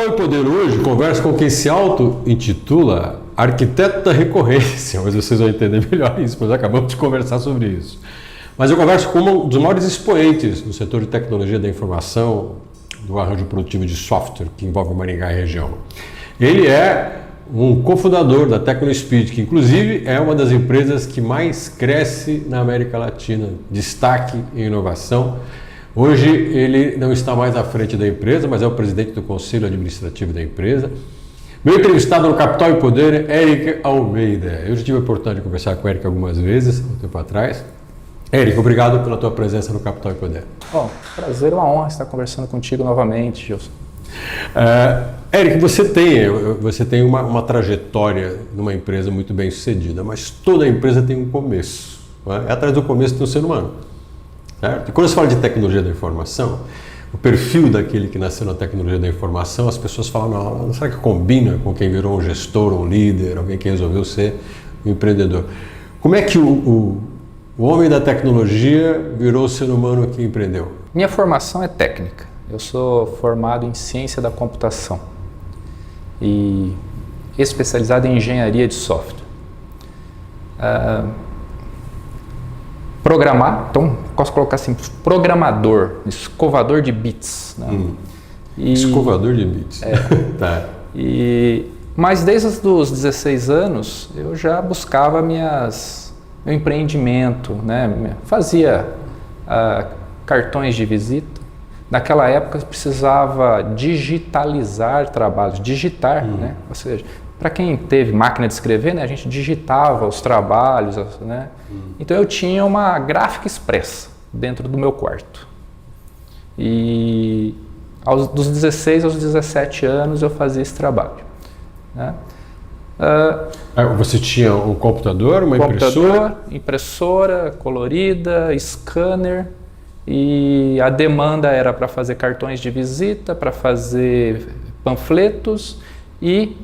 Capital e Poder hoje conversa com quem se auto-intitula arquiteto da recorrência, mas vocês vão entender melhor isso, pois acabamos de conversar sobre isso. Mas eu converso com um dos maiores expoentes do setor de tecnologia da informação, do arranjo produtivo de software que envolve Maringá e região. Ele é um cofundador da TecnoSpeed, que inclusive é uma das empresas que mais cresce na América Latina, destaque em inovação. Hoje ele não está mais à frente da empresa, mas é o presidente do conselho administrativo da empresa. Meu entrevistado no Capital e Poder é Eric Almeida. Eu já tive a oportunidade de conversar com o Eric algumas vezes, um tempo atrás. Eric, obrigado pela tua presença no Capital e Poder. Bom, prazer, uma honra estar conversando contigo novamente, Gilson. Eric, você tem uma trajetória numa empresa muito bem sucedida, mas toda empresa tem um começo. Não é? Atrás do começo tem um ser humano. Certo? E quando se fala de tecnologia da informação, o perfil daquele que nasceu na tecnologia da informação, as pessoas falam, não, será que combina com quem virou um gestor, um líder, alguém que resolveu ser um empreendedor? Como é que o homem da tecnologia virou o ser humano que empreendeu? Minha formação é técnica. Eu sou formado em ciência da computação e especializado em engenharia de software. Programar, então posso colocar assim, programador, escovador de bits. Né? Escovador de bits. Tá. Mas desde os 16 anos eu já buscava meu empreendimento, né? Fazia cartões de visita. Naquela época precisava digitalizar trabalhos, né? Ou seja, para quem teve máquina de escrever, né, a gente digitava os trabalhos, né? Então eu tinha uma gráfica expressa dentro do meu quarto. E dos 16 aos 17 anos eu fazia esse trabalho. Né? Você tinha um computador, uma impressora colorida, scanner, e a demanda era para fazer cartões de visita, para fazer panfletos e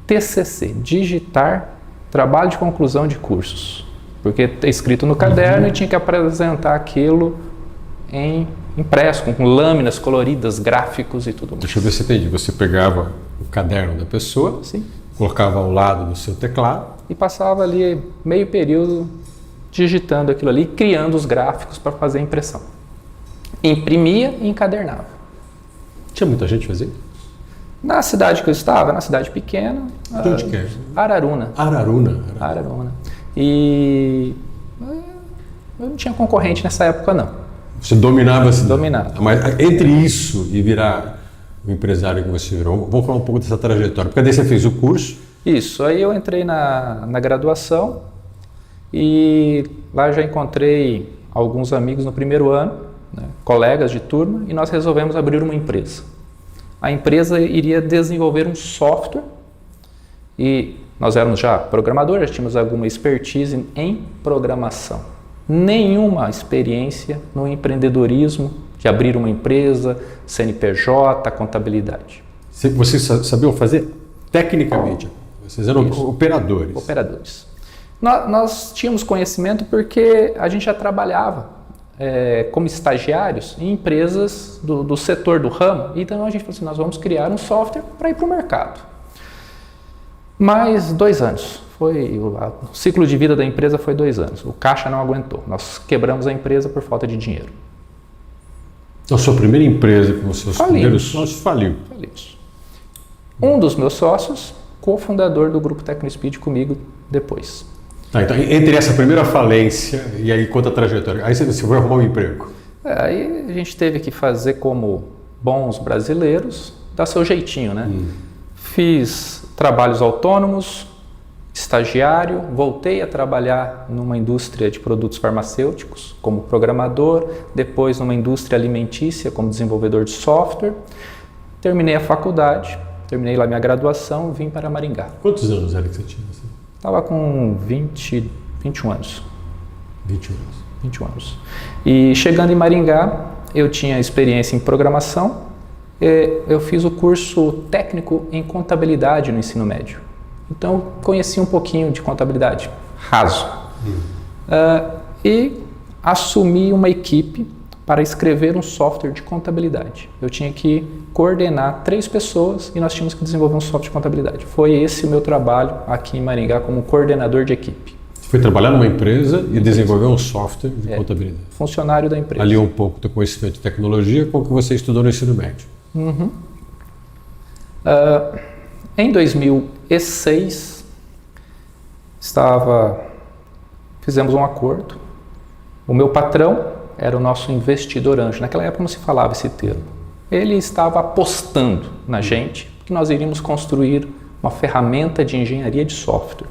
TCC, digitar trabalho de conclusão de cursos, porque é escrito no caderno e tinha que apresentar aquilo em impresso, com lâminas coloridas, gráficos e tudo mais. Deixa eu ver se entendi. Você pegava o caderno da pessoa, sim, colocava ao lado do seu teclado e passava ali meio período digitando aquilo ali, criando os gráficos para fazer a impressão. Imprimia e encadernava. Tinha muita gente fazendo? Na cidade que eu estava, na cidade pequena. De onde que é? Araruna. Araruna. E eu não tinha concorrente nessa época, não. Você dominava a cidade? Dominava. Mas entre isso e virar o empresário que você virou, vamos falar um pouco dessa trajetória. Porque daí você fez o curso? Isso, aí eu entrei na graduação e lá eu já encontrei alguns amigos no primeiro ano, né, colegas de turma, e nós resolvemos abrir uma empresa. A empresa iria desenvolver um software e nós éramos já programadores, já tínhamos alguma expertise em programação. Nenhuma experiência no empreendedorismo, de abrir uma empresa, CNPJ, contabilidade. Vocês sabiam fazer tecnicamente? Vocês eram operadores? Operadores. Nós tínhamos conhecimento porque a gente já trabalhava como estagiários em empresas do setor, do ramo. Então a gente falou assim, nós vamos criar um software para ir para o mercado. Mais 2 anos. O ciclo de vida da empresa foi 2 anos. O caixa não aguentou. Nós quebramos a empresa por falta de dinheiro. Então a sua primeira empresa, com os seus primeiros sócios, faliu? Falimos. Um dos meus sócios, cofundador do Grupo TecnoSpeed comigo depois. Tá, então, entre essa primeira falência e aí conta a trajetória, aí você foi arrumar um emprego? Aí a gente teve que fazer como bons brasileiros, dar seu jeitinho, né? Fiz trabalhos autônomos, estagiário, voltei a trabalhar numa indústria de produtos farmacêuticos como programador, depois numa indústria alimentícia como desenvolvedor de software. Terminei a faculdade, terminei lá minha graduação, vim para Maringá. Quantos anos era que você tinha? Estava com 21 anos. 21 anos. E chegando em Maringá, eu tinha experiência em programação, eu fiz o curso técnico em contabilidade no ensino médio. Então, conheci um pouquinho de contabilidade, raso. E assumi uma equipe para escrever um software de contabilidade. Eu tinha que coordenar 3 pessoas e nós tínhamos que desenvolver um software de contabilidade. Foi esse o meu trabalho aqui em Maringá como coordenador de equipe. Você foi trabalhar numa empresa e desenvolveu um software de contabilidade. Funcionário da empresa. Ali um pouco do conhecimento de tecnologia com o que você estudou no ensino médio. Uhum. Em 2006, fizemos um acordo. O meu patrão era o nosso investidor anjo. Naquela época não se falava esse termo. Ele estava apostando na gente que nós iríamos construir uma ferramenta de engenharia de software.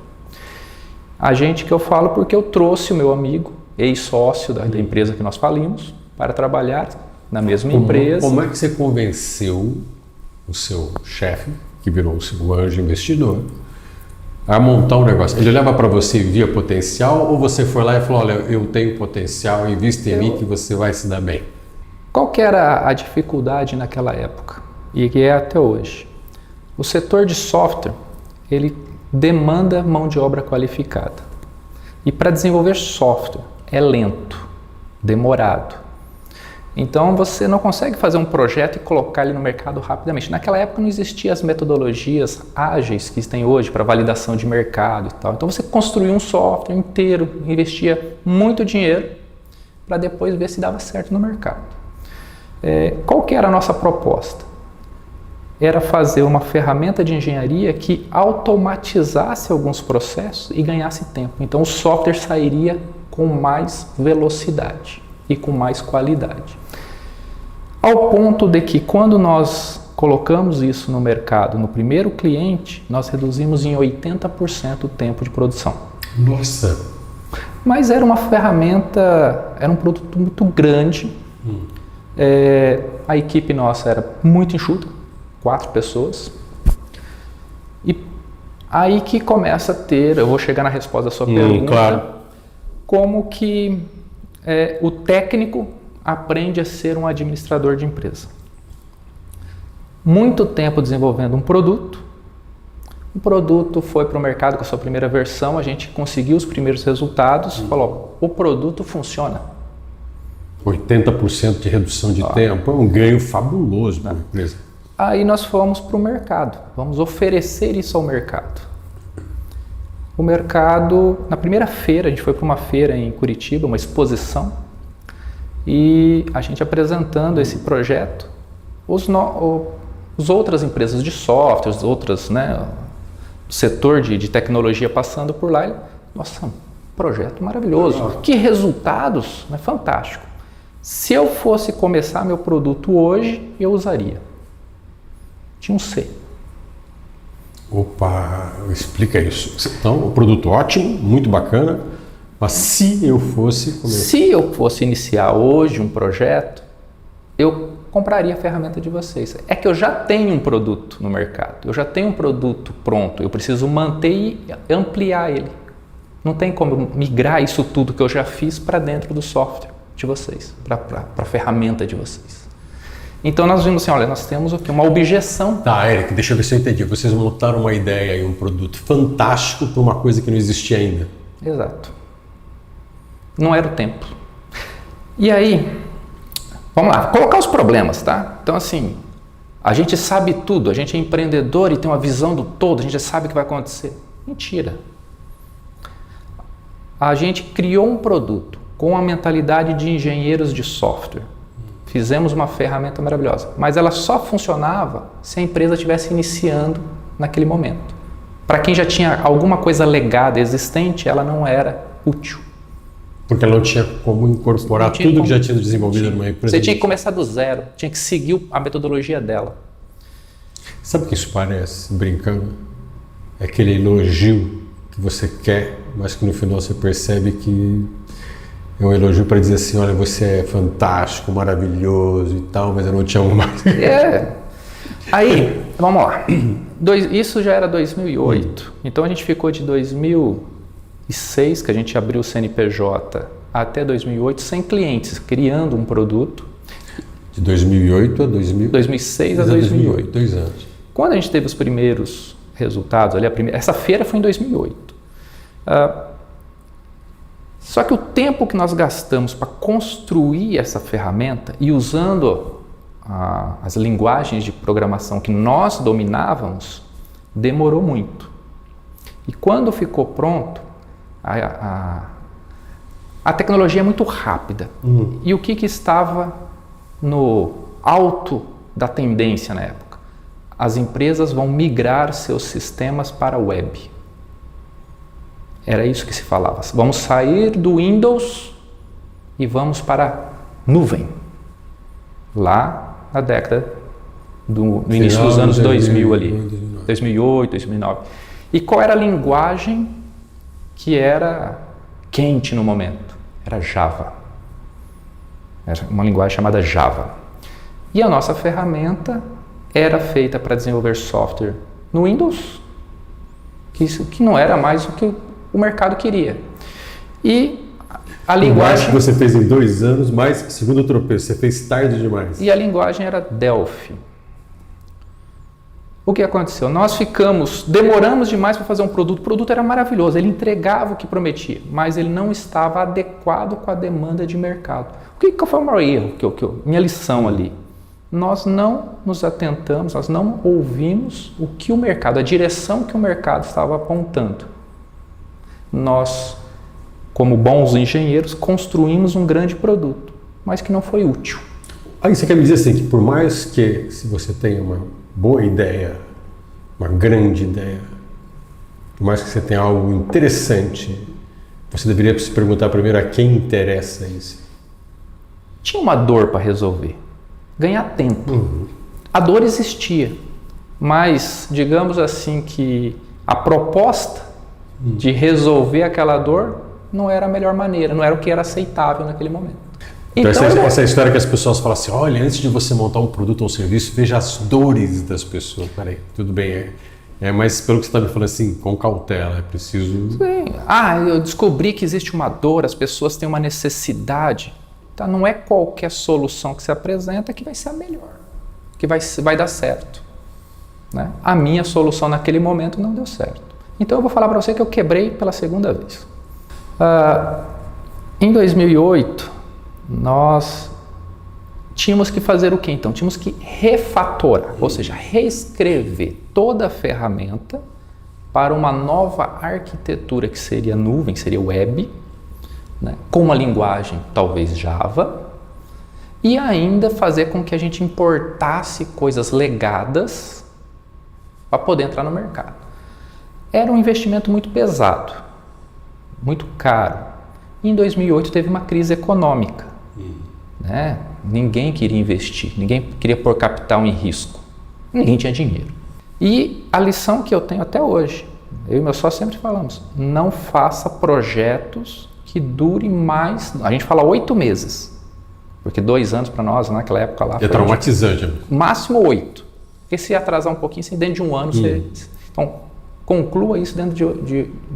A gente que eu falo porque eu trouxe o meu amigo, ex-sócio da empresa que nós falimos, para trabalhar na mesma empresa. Como é que você convenceu o seu chefe, que virou o seu anjo investidor, a montar um negócio? Ele olhava para você e via potencial, ou você foi lá e falou, olha, eu tenho potencial, invista em mim que você vai se dar bem? Qual que era a dificuldade naquela época? E que é até hoje? O setor de software, ele demanda mão de obra qualificada. E para desenvolver software é lento, demorado. Então você não consegue fazer um projeto e colocar ele no mercado rapidamente. Naquela época não existiam as metodologias ágeis que tem hoje para validação de mercado e tal. Então você construía um software inteiro, investia muito dinheiro para depois ver se dava certo no mercado. Qual que era a nossa proposta? Era fazer uma ferramenta de engenharia que automatizasse alguns processos e ganhasse tempo. Então o software sairia com mais velocidade e com mais qualidade. Ao ponto de que quando nós colocamos isso no mercado, no primeiro cliente, nós reduzimos em 80% o tempo de produção. Nossa! Mas era uma ferramenta, era um produto muito grande. A equipe nossa era muito enxuta, 4 pessoas. E aí que começa a ter, eu vou chegar na resposta da sua pergunta, claro. Como que o técnico aprende a ser um administrador de empresa. Muito tempo desenvolvendo um produto. O produto foi para o mercado com a sua primeira versão, a gente conseguiu os primeiros resultados, falou, o produto funciona. 80% de redução de tempo é um ganho fabuloso para a empresa. Aí nós fomos para o mercado, vamos oferecer isso ao mercado. O mercado, na primeira feira, a gente foi para uma feira em Curitiba, uma exposição, e a gente apresentando esse projeto, as outras empresas de software, as outras, o setor de tecnologia passando por lá, nossa, projeto maravilhoso, que resultados, fantástico. Se eu fosse começar meu produto hoje, eu usaria. Tinha um C. Opa, explica isso. Então, o produto ótimo, muito bacana, mas se eu fosse começar... Se eu fosse iniciar hoje um projeto, eu compraria a ferramenta de vocês. É que eu já tenho um produto no mercado, eu já tenho um produto pronto, eu preciso manter e ampliar ele. Não tem como migrar isso tudo que eu já fiz para dentro do software de vocês, para a ferramenta de vocês. Então nós vimos assim, olha, nós temos o quê? Uma objeção. Tá, Eric, deixa eu ver se eu entendi. Vocês montaram uma ideia e um produto fantástico para uma coisa que não existia ainda. Exato. Não era o tempo. E aí, vamos lá, colocar os problemas, tá? Então assim, a gente sabe tudo, a gente é empreendedor e tem uma visão do todo, a gente já sabe o que vai acontecer. Mentira. A gente criou um produto com a mentalidade de engenheiros de software. Fizemos uma ferramenta maravilhosa, mas ela só funcionava se a empresa estivesse iniciando naquele momento. Para quem já tinha alguma coisa legada, existente, ela não era útil. Porque ela não tinha como incorporar tudo que já tinha desenvolvido numa empresa. Você tinha que começar do zero, tinha que seguir a metodologia dela. Sabe o que isso parece, brincando? É aquele elogio que você quer, mas que no final você percebe que é um elogio para dizer assim, olha, você é fantástico, maravilhoso e tal, mas eu não te amo mais. Aí, vamos lá. Isso já era 2008. Então a gente ficou de 2006, que a gente abriu o CNPJ, até 2008, sem clientes, criando um produto. De 2008 a 2006 a 2008. 2 anos. Quando a gente teve os primeiros resultados, essa feira foi em 2008. Só que o tempo que nós gastamos para construir essa ferramenta e usando as linguagens de programação que nós dominávamos, demorou muito. E quando ficou pronto, a tecnologia é muito rápida. E o que estava no alto da tendência na época? As empresas vão migrar seus sistemas para a web. Era isso que se falava. Vamos sair do Windows e vamos para a nuvem. Lá na década no início dos anos 2000 ali. 2008, 2009. E qual era a linguagem que era quente no momento? Era Java. Era uma linguagem chamada Java. E a nossa ferramenta era feita para desenvolver software no Windows, que não era mais o que o mercado queria. E a linguagem... que você fez em 2 anos, mas, segundo o tropeço, você fez tarde demais. E a linguagem era Delphi. O que aconteceu? Nós demoramos demais para fazer um produto. O produto era maravilhoso, ele entregava o que prometia, mas ele não estava adequado com a demanda de mercado. O que foi o maior erro? Minha lição ali. Nós não nos atentamos, nós não ouvimos o que o mercado, a direção que o mercado estava apontando. Nós, como bons engenheiros, construímos um grande produto, mas que não foi útil. Aí você quer me dizer assim, que por mais que se você tenha uma boa ideia, uma grande ideia, por mais que você tenha algo interessante, você deveria se perguntar primeiro a quem interessa isso. Tinha uma dor para resolver, ganhar tempo. A dor existia, mas digamos assim que a proposta de resolver aquela dor não era a melhor maneira, não era o que era aceitável naquele momento. Então essa história que as pessoas falam assim, olha, antes de você montar um produto ou um serviço, veja as dores das pessoas. Peraí, tudo bem, mas pelo que você está me falando assim, com cautela, é preciso... Sim. Eu descobri que existe uma dor, as pessoas têm uma necessidade. Tá? Não é qualquer solução que se apresenta que vai ser a melhor, que vai dar certo. Né? A minha solução naquele momento não deu certo. Então eu vou falar para você que eu quebrei pela segunda vez. Em 2008, nós tínhamos que fazer o quê? Então, tínhamos que refatorar, ou seja, reescrever toda a ferramenta para uma nova arquitetura que seria nuvem, seria web, né? Com uma linguagem talvez Java, e ainda fazer com que a gente importasse coisas legadas para poder entrar no mercado. Era um investimento muito pesado, muito caro. E em 2008 teve uma crise econômica. Né? Ninguém queria investir, ninguém queria pôr capital em risco, ninguém tinha dinheiro. E a lição que eu tenho até hoje, eu e meu sócio sempre falamos, não faça projetos que durem mais, a gente fala 8 meses, porque 2 anos para nós naquela época lá... É traumatizante. Máximo 8, porque se atrasar um pouquinho, dentro de 1 ano, então conclua isso dentro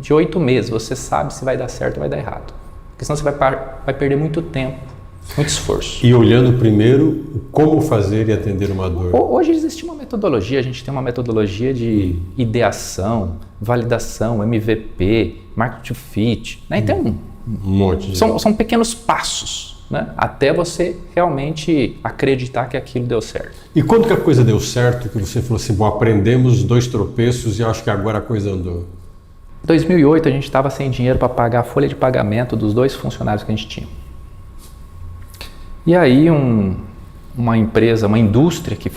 de 8 meses, você sabe se vai dar certo ou vai dar errado, porque senão você vai perder muito tempo. Muito esforço. E olhando primeiro como fazer e atender uma dor. Hoje existe uma metodologia, a gente tem uma metodologia de ideação, validação, MVP, market fit, né? Tem um monte. São pequenos passos, né? Até você realmente acreditar que aquilo deu certo. E quando que a coisa deu certo, que você falou assim, bom, aprendemos 2 tropeços e acho que agora a coisa andou? Em 2008 a gente estava sem dinheiro para pagar a folha de pagamento dos 2 funcionários que a gente tinha. E aí uma empresa, uma indústria que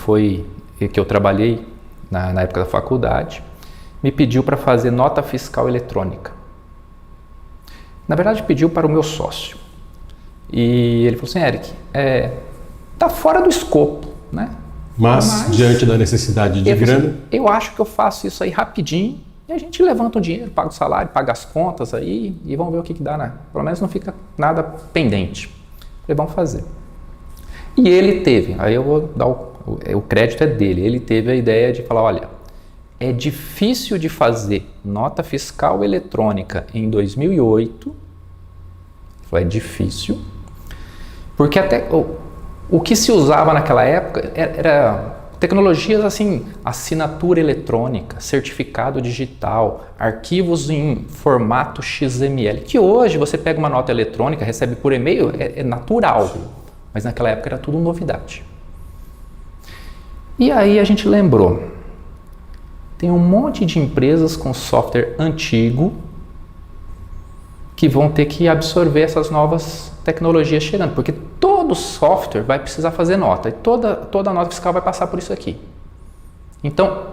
eu trabalhei na época da faculdade, me pediu para fazer nota fiscal eletrônica. Na verdade pediu para o meu sócio. E ele falou assim, Eric, tá fora do escopo, né? Mas diante da necessidade de grana... eu acho que eu faço isso aí rapidinho e a gente levanta o dinheiro, paga o salário, paga as contas aí e vamos ver o que dá, né? Pelo menos não fica nada pendente. Falei, vamos fazer. E ele teve, aí eu vou dar o crédito é dele, ele teve a ideia de falar, olha, é difícil de fazer nota fiscal eletrônica em 2008, é difícil, porque até o que se usava naquela época era tecnologias assim, assinatura eletrônica, certificado digital, arquivos em formato XML, que hoje você pega uma nota eletrônica, recebe por e-mail, é natural, mas naquela época era tudo novidade. E aí a gente lembrou, tem um monte de empresas com software antigo que vão ter que absorver essas novas tecnologias chegando, porque todo software vai precisar fazer nota, e toda nota fiscal vai passar por isso aqui. Então,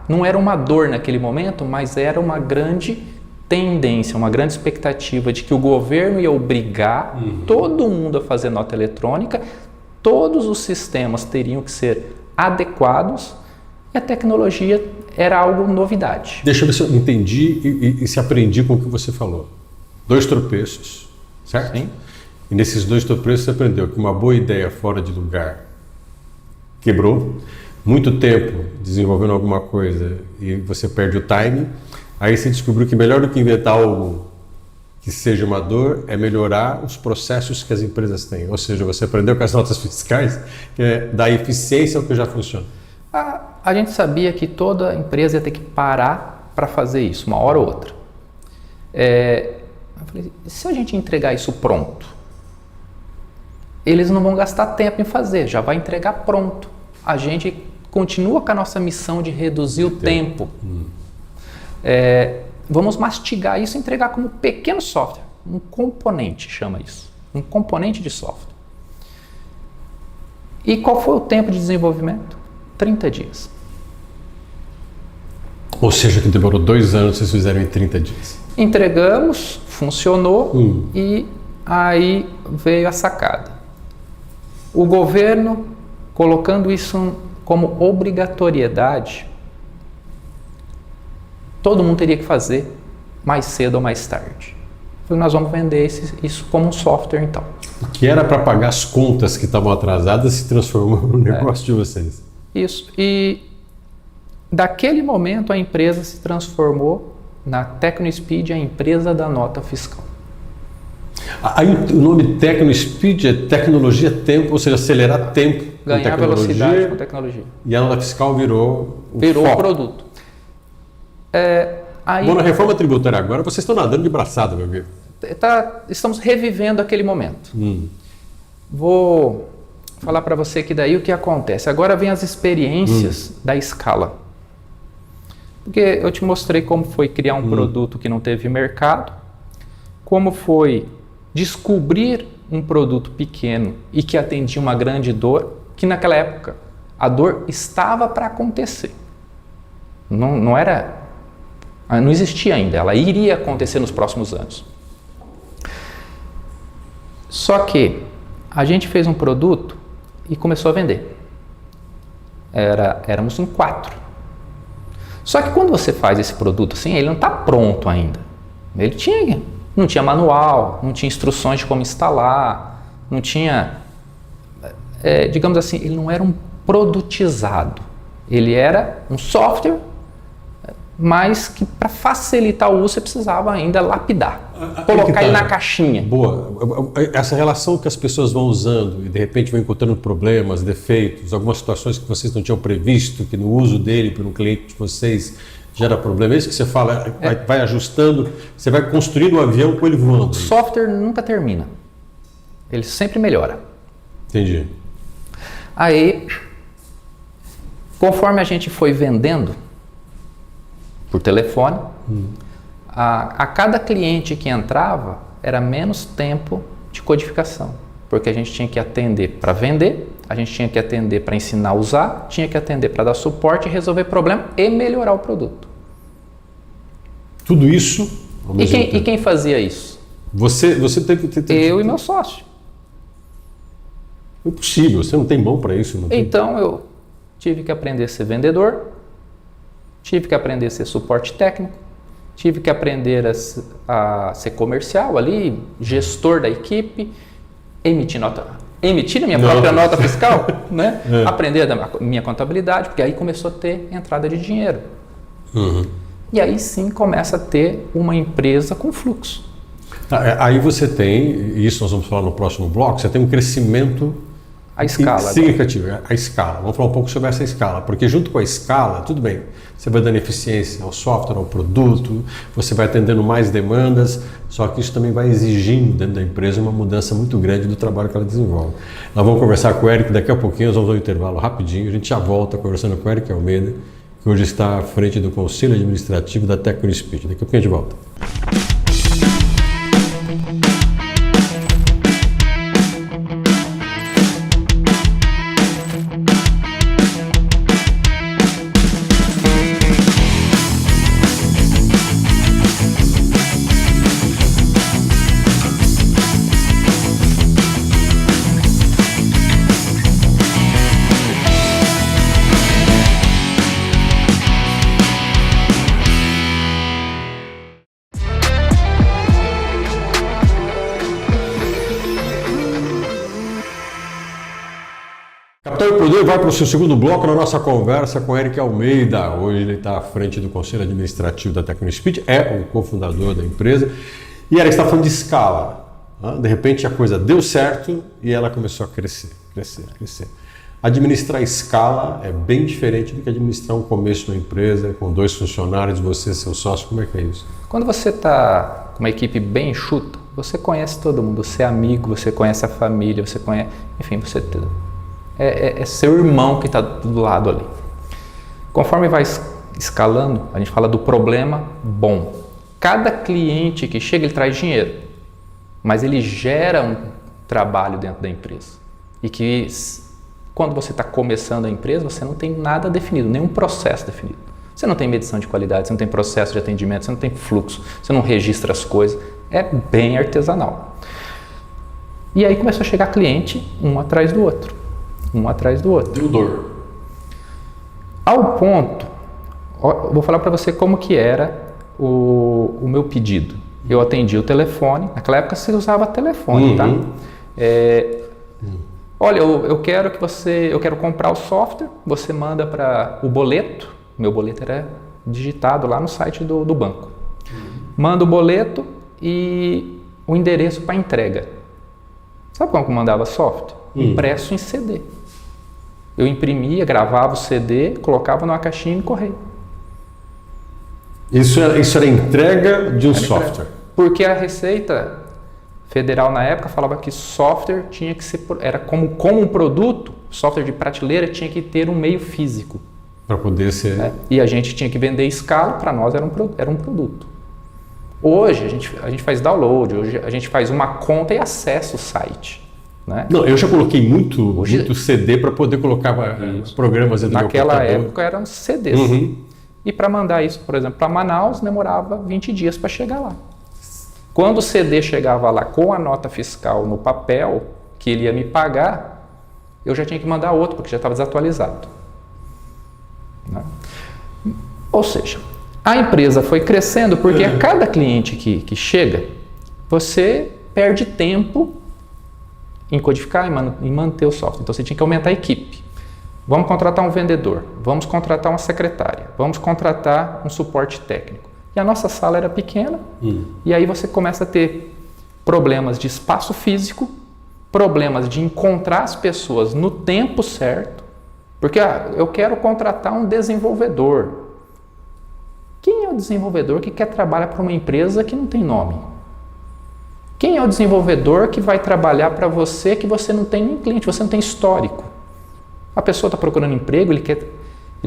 não era uma dor naquele momento, mas era uma grande tendência, uma grande expectativa de que o governo ia obrigar todo mundo a fazer nota eletrônica, todos os sistemas teriam que ser adequados, e a tecnologia era algo novidade. Deixa eu ver se eu entendi e se aprendi com o que você falou. 2 tropeços, certo? Sim. E nesses 2 tropeços você aprendeu que uma boa ideia fora de lugar quebrou, muito tempo desenvolvendo alguma coisa e você perde o time, aí você descobriu que melhor do que inventar algo que seja uma dor é melhorar os processos que as empresas têm. Ou seja, você aprendeu com as notas fiscais que é dar eficiência ao que já funciona. A gente sabia que toda empresa ia ter que parar para fazer isso, uma hora ou outra. Eu falei, se a gente entregar isso pronto, eles não vão gastar tempo em fazer, já vai entregar pronto. A gente continua com a nossa missão de reduzir o tempo. Vamos mastigar isso e entregar como pequeno software, um componente, chama isso, um componente de software. E qual foi o tempo de desenvolvimento? 30 dias. Ou seja, que demorou 2 anos, vocês fizeram em 30 dias. Entregamos, funcionou e aí veio a sacada. O governo colocando isso como obrigatoriedade, todo mundo teria que fazer mais cedo ou mais tarde. Nós vamos vender isso como um software então. O que era para pagar as contas que estavam atrasadas se transformou no negócio de vocês. Isso. E daquele momento a empresa se transformou na TecnoSpeed, a empresa da nota fiscal. Aí o nome TecnoSpeed é tecnologia tempo, ou seja, acelerar tempo ganhar velocidade com tecnologia. E a nota fiscal virou o produto. Bom, na reforma tributária agora vocês estão nadando de braçada, meu amigo. Estamos revivendo aquele momento. Vou falar para você que daí o que acontece. Agora vem as experiências da escala. Porque eu te mostrei como foi criar um produto que não teve mercado, como foi descobrir um produto pequeno e que atendia uma grande dor, que naquela época a dor estava para acontecer. Não existia ainda, ela iria acontecer nos próximos anos. Só que a gente fez um produto e começou a vender. Éramos em 4. Só que quando você faz esse produto assim, ele não está pronto ainda. Não tinha manual, não tinha instruções de como instalar, não tinha, digamos assim, ele não era um produtizado. Ele era um software, mas que para facilitar o uso você precisava ainda lapidar, colocar ele na caixinha. Boa. Essa relação que as pessoas vão usando e de repente vão encontrando problemas, defeitos, algumas situações que vocês não tinham previsto, que no uso dele para um cliente de vocês gera problema. É isso que você fala, vai ajustando, você vai construindo o avião com ele voando. O software nunca termina, ele sempre melhora. Entendi. Aí, conforme a gente foi vendendo por telefone, a cada cliente que entrava era menos tempo de codificação, porque a gente tinha que atender para vender, a gente tinha que atender para ensinar a usar, tinha que atender para dar suporte, resolver problema e melhorar o produto. Tudo isso ao mesmo tempo. E quem fazia isso? Você teve que ter... Eu e meu sócio. É impossível, você não tem mão para isso. Então eu tive que aprender a ser vendedor, tive que aprender a ser suporte técnico, tive que aprender a ser comercial ali, gestor da equipe, emitir a minha própria nota fiscal, né? Aprender da minha contabilidade, porque aí começou a ter entrada de dinheiro. E aí sim começa a ter uma empresa com fluxo. Aí você tem, e isso nós vamos falar no próximo bloco, você tem um crescimento A escala. Significativa, a escala. Vamos falar um pouco sobre essa escala, porque junto com a escala, tudo bem, você vai dando eficiência ao software, ao produto, você vai atendendo mais demandas, só que isso também vai exigindo dentro da empresa uma mudança muito grande do trabalho que ela desenvolve. Nós vamos conversar com o Eric daqui a pouquinho, nós vamos dar um intervalo rapidinho, a gente já volta conversando com o Eric Almeida, que hoje está à frente do Conselho Administrativo da TecnoSpeed. Daqui a pouquinho a gente volta. Capital e Poder vai para o seu segundo bloco na nossa conversa com Eric Almeida. Hoje ele está à frente do Conselho Administrativo da TecnoSpeed, é o cofundador da empresa. E Eric está falando de escala. De repente a coisa deu certo e ela começou a crescer. Administrar escala é bem diferente do que administrar um começo de uma empresa com 2 funcionários, você e seu sócio. Como é que é isso? Quando você está com uma equipe bem enxuta, você conhece todo mundo, você é amigo, você conhece a família, você conhece... Enfim, você... É seu irmão que está do lado ali. Conforme vai escalando, a gente fala do problema bom. Cada cliente que chega, ele traz dinheiro, mas ele gera um trabalho dentro da empresa. E que quando você está começando a empresa, você não tem nada definido, nenhum processo definido. Você não tem medição de qualidade, você não tem processo de atendimento, você não tem fluxo, você não registra as coisas. É bem artesanal. E aí começou a chegar cliente, um atrás do outro. Deu dor. Ao ponto, vou falar para você como que era o meu pedido. Eu atendi o telefone, naquela época você usava telefone, tá? Olha, eu quero comprar o software, você manda para o boleto, meu boleto era digitado lá no site do banco. Manda o boleto e o endereço para entrega. Sabe como que eu mandava software? Impresso em CD. Eu imprimia, gravava o CD, colocava numa caixinha e correio. Isso era entrega de um software? Porque a Receita Federal na época falava que software tinha que ser, era como um produto, software de prateleira tinha que ter um meio físico. Para poder ser... E a gente tinha que vender escala, para nós era um produto. Hoje a gente faz download, hoje a gente faz uma conta e acessa o site. Né? Não, eu já coloquei muito CD para poder colocar programas dentro do meu computador. Naquela época eram CDs. E para mandar isso, por exemplo, para Manaus, demorava 20 dias para chegar lá. Quando o CD chegava lá com a nota fiscal no papel, que ele ia me pagar, eu já tinha que mandar outro, porque já estava desatualizado. Né? Ou seja, a empresa foi crescendo porque a cada cliente que chega, você perde tempo em codificar e manter o software. Então você tinha que aumentar a equipe. Vamos contratar um vendedor, vamos contratar uma secretária, vamos contratar um suporte técnico. E a nossa sala era pequena, e aí você começa a ter problemas de espaço físico, problemas de encontrar as pessoas no tempo certo, porque eu quero contratar um desenvolvedor. Quem é o desenvolvedor que quer trabalhar para uma empresa que não tem nome? Quem é o desenvolvedor que vai trabalhar para você que você não tem nem cliente, você não tem histórico? A pessoa está procurando emprego, ele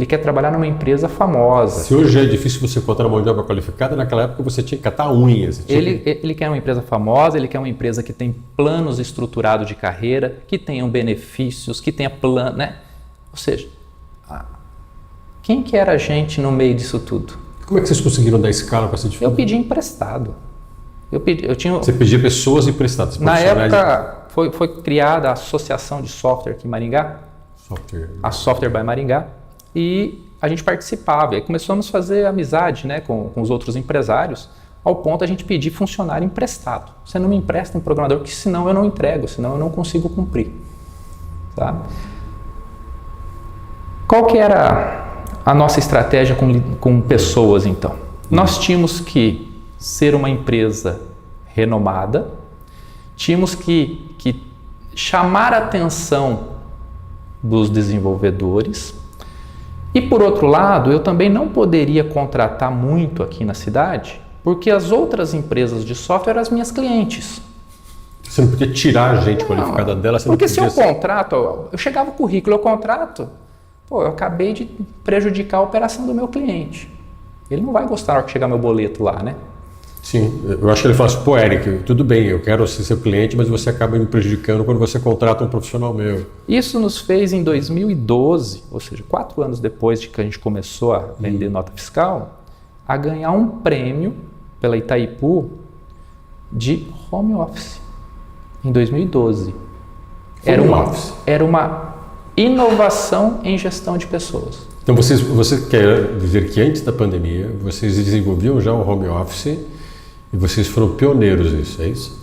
quer trabalhar numa empresa famosa. Se hoje é difícil você encontrar uma mão de obra qualificada, naquela época você tinha que catar unhas. Ele quer uma empresa famosa, ele quer uma empresa que tem planos estruturados de carreira, que tenham benefícios, que tenha plano, né? Ou seja, quem que era a gente no meio disso tudo? Como é que vocês conseguiram dar escala para essa dificuldade? Eu pedi emprestado. Você pedia pessoas emprestadas? Na época foi criada a Associação de Software aqui em Maringá, a Software by Maringá, e a gente participava. E começamos a fazer amizade, né, com os outros empresários, ao ponto de a gente pedir funcionário emprestado. Você não me empresta um programador, porque senão eu não entrego, senão eu não consigo cumprir. Tá? Qual que era a nossa estratégia com pessoas, então? Nós tínhamos que ser uma empresa renomada, tínhamos que chamar a atenção dos desenvolvedores. E por outro lado, eu também não poderia contratar muito aqui na cidade, porque as outras empresas de software eram as minhas clientes. Você não podia tirar a gente qualificada dela? Você Porque não podia se eu contrato, eu chegava o currículo, eu contrato, eu acabei de prejudicar a operação do meu cliente. Ele não vai gostar na hora que chegar meu boleto lá, né? Sim, eu acho que ele fala assim, pô, Eric, tudo bem, eu quero ser seu cliente, mas você acaba me prejudicando quando você contrata um profissional meu. Isso nos fez em 2012, ou seja, 4 anos depois de que a gente começou a vender nota fiscal, a ganhar um prêmio pela Itaipu de home office, em 2012. Era uma inovação em gestão de pessoas. Então você quer dizer que antes da pandemia, vocês desenvolviam já o home office e vocês foram pioneiros nisso, é isso?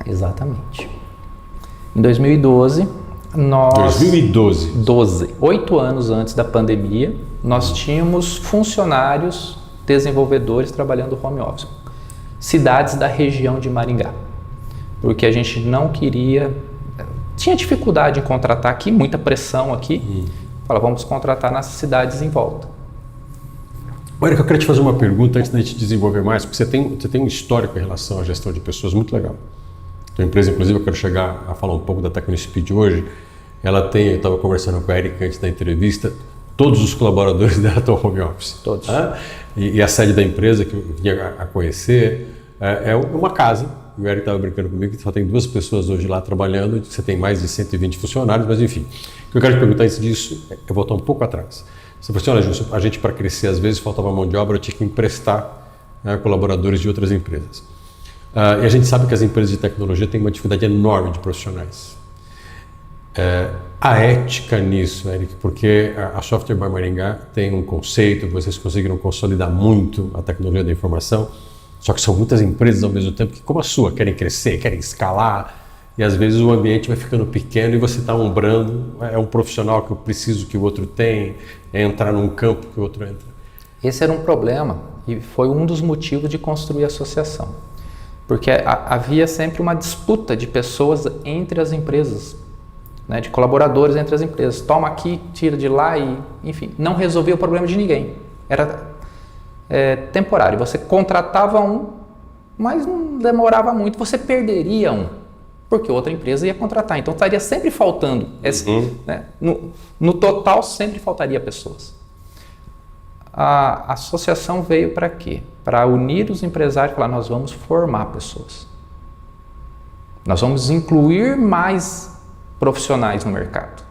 Exatamente. Em 2012, 8 anos antes da pandemia, nós tínhamos funcionários, desenvolvedores trabalhando home office. Cidades da região de Maringá. Porque a gente não queria... Tinha dificuldade em contratar aqui, muita pressão aqui. Fala, vamos contratar nas cidades em volta. Eric, eu quero te fazer uma pergunta antes da gente desenvolver mais, porque você tem um histórico em relação à gestão de pessoas muito legal. Tua empresa, inclusive, eu quero chegar a falar um pouco da TecnoSpeed hoje. Ela tem, eu estava conversando com a Eric antes da entrevista, todos os colaboradores dela estão home office. Todos. Tá? E a sede da empresa, que eu vinha a conhecer, é uma casa. O Eric estava brincando comigo que só tem 2 pessoas hoje lá trabalhando, você tem mais de 120 funcionários, mas enfim. O que eu quero te perguntar antes disso é voltar um pouco atrás. Você falou assim, olha, Gilson, a gente para crescer às vezes faltava mão de obra, eu tinha que emprestar colaboradores de outras empresas. E a gente sabe que as empresas de tecnologia têm uma dificuldade enorme de profissionais. A ética nisso, Eric, porque a Software by Maringá tem um conceito, vocês conseguiram consolidar muito a tecnologia da informação, só que são muitas empresas ao mesmo tempo que, como a sua, querem crescer, querem escalar, e às vezes o ambiente vai ficando pequeno e você está umbrando, é um profissional que eu preciso que o outro tem, é entrar num campo que o outro entra. Esse era um problema e foi um dos motivos de construir a associação. Porque havia sempre uma disputa de pessoas entre as empresas, né, de colaboradores entre as empresas. Toma aqui, tira de lá e, enfim, não resolvia o problema de ninguém. Era temporário. Você contratava um, mas não demorava muito, você perderia um. Porque outra empresa ia contratar. Então estaria sempre faltando. Né? No total, sempre faltaria pessoas. A associação veio para quê? Para unir os empresários e falar, nós vamos formar pessoas. Nós vamos incluir mais profissionais no mercado.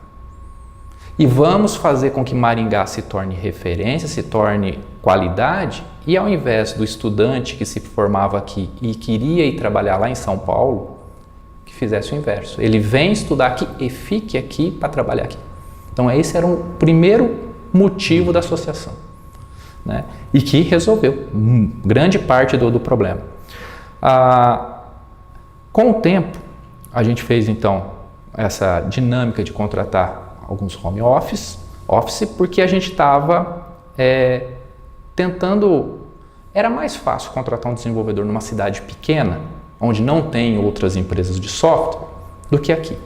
E vamos fazer com que Maringá se torne referência, se torne qualidade, e ao invés do estudante que se formava aqui e queria ir trabalhar lá em São Paulo, que fizesse o inverso. Ele vem estudar aqui e fique aqui para trabalhar aqui. Então esse era o primeiro motivo da associação, né? E que resolveu grande parte do problema. Com o tempo, a gente fez então essa dinâmica de contratar alguns home office porque a gente estava tentando... Era mais fácil contratar um desenvolvedor numa cidade pequena, onde não tem outras empresas de software, do que aqui,